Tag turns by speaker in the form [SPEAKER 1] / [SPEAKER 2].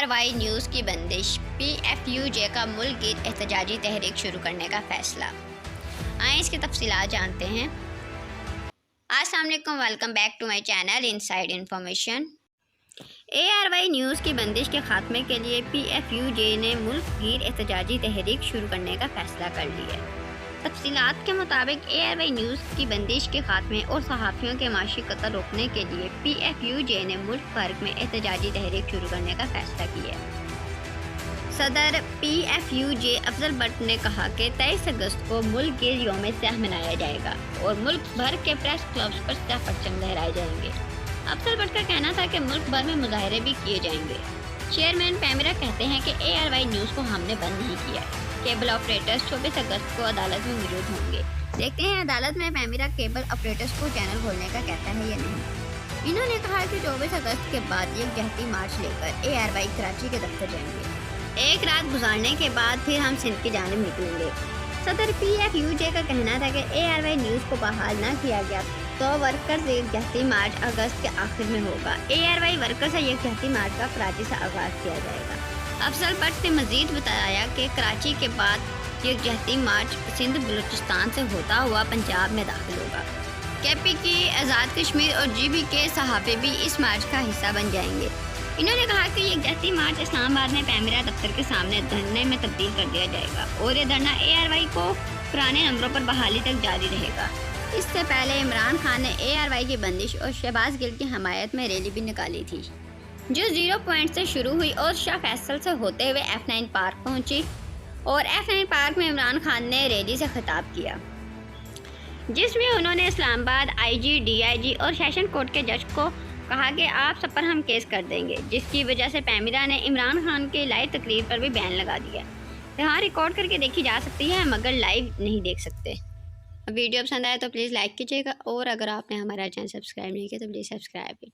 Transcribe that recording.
[SPEAKER 1] ARY news کی بندش، PFUJ کا ملک گیر احتجاجی تحریک شروع کرنے کا فیصلہ۔ آئیں اس کی تفصیلات جانتے ہیں۔ السلام علیکم، welcome back to my channel inside information. ARY news کی بندش کے خاتمے کے لیے PFUJ نے ملک گیر احتجاجی تحریک شروع کرنے کا فیصلہ کر لیا ہے۔ تفصیلات کے مطابق ARY نیوز کی بندش کے خاتمے اور صحافیوں کے معاشی قتل روکنے کے لیے PFUJ نے ملک بھر میں احتجاجی تحریک شروع کرنے کا فیصلہ کیا ہے۔ صدر PFUJ افضل بٹ نے کہا کہ 23 اگست کو ملک گیر یوم سیاہ منایا جائے گا اور ملک بھر کے پریس کلبز پر سیاہ پرچم لہرائے جائیں گے۔ افضل بٹ کا کہنا تھا کہ ملک بھر میں مظاہرے بھی کیے جائیں گے۔ چیئرمین پیمرا کہتے ہیں کہ ARY نیوز کو ہم نے بند نہیں کیا ہے۔ کیبل آپریٹرز 24 اگست کو عدالت میں موجود ہوں گے۔ دیکھتے ہیں عدالت میں پیمرا کیبل آپریٹرز کو چینل کھولنے کا کہتا ہے یا نہیں۔ انہوں نے کہا کہ 24 اگست کے بعد یکجہتی مارچ لے کر ARY کراچی کے دفتر جائیں گے۔ ایک رات گزارنے کے بعد پھر ہم سندھ کی جانب نکلیں گے۔ صدر PFUJ کا کہنا تھا کہ ARY نیوز کو بحال نہ کیا گیا تو ورکرز یکجہتی مارچ اگست کے آخر میں ہوگا۔ ARY ورکرز یکجہتی مارچ کا کراچی سے آغاز کیا جائے گا۔ افضل بٹ نے مزید بتایا کہ کراچی کے بعد یکجہتی مارچ سندھ بلوچستان سے ہوتا ہوا پنجاب میں داخل ہوگا۔ KPK، آزاد کشمیر اور GB کے صحافی بھی اس مارچ کا حصہ بن جائیں گے۔ انہوں نے کہا کہ یکجہتی مارچ اسلام آباد میں پیمرا دفتر کے سامنے دھرنے میں تبدیل کر دیا جائے گا اور یہ دھرنا ARY کو پرانے نمبروں پر بحالی تک جاری رہے گا۔ اس سے پہلے عمران خان نے ARY کی بندش اور شہباز گل کی حمایت میں ریلی بھی نکالی تھی، جو 0 پوائنٹ سے شروع ہوئی اور شاہ فیصل سے ہوتے ہوئے F9 پارک پہنچی، اور F9 پارک میں عمران خان نے ریلی سے خطاب کیا، جس میں انہوں نے اسلام آباد IG، DIG اور سیشن کورٹ کے جج کو کہا کہ آپ سب پر ہم کیس کر دیں گے، جس کی وجہ سے پیمرا نے عمران خان کے لائیو تقریر پر بھی بین لگا دیا۔ یہاں ریکارڈ کر کے دیکھی جا سکتی ہے مگر لائیو نہیں دیکھ سکتے۔ ویڈیو پسند آئے تو پلیز لائک کیجیے گا، اور اگر آپ نے ہمارا چینل سبسکرائب نہیں کیا تو پلیز سبسکرائب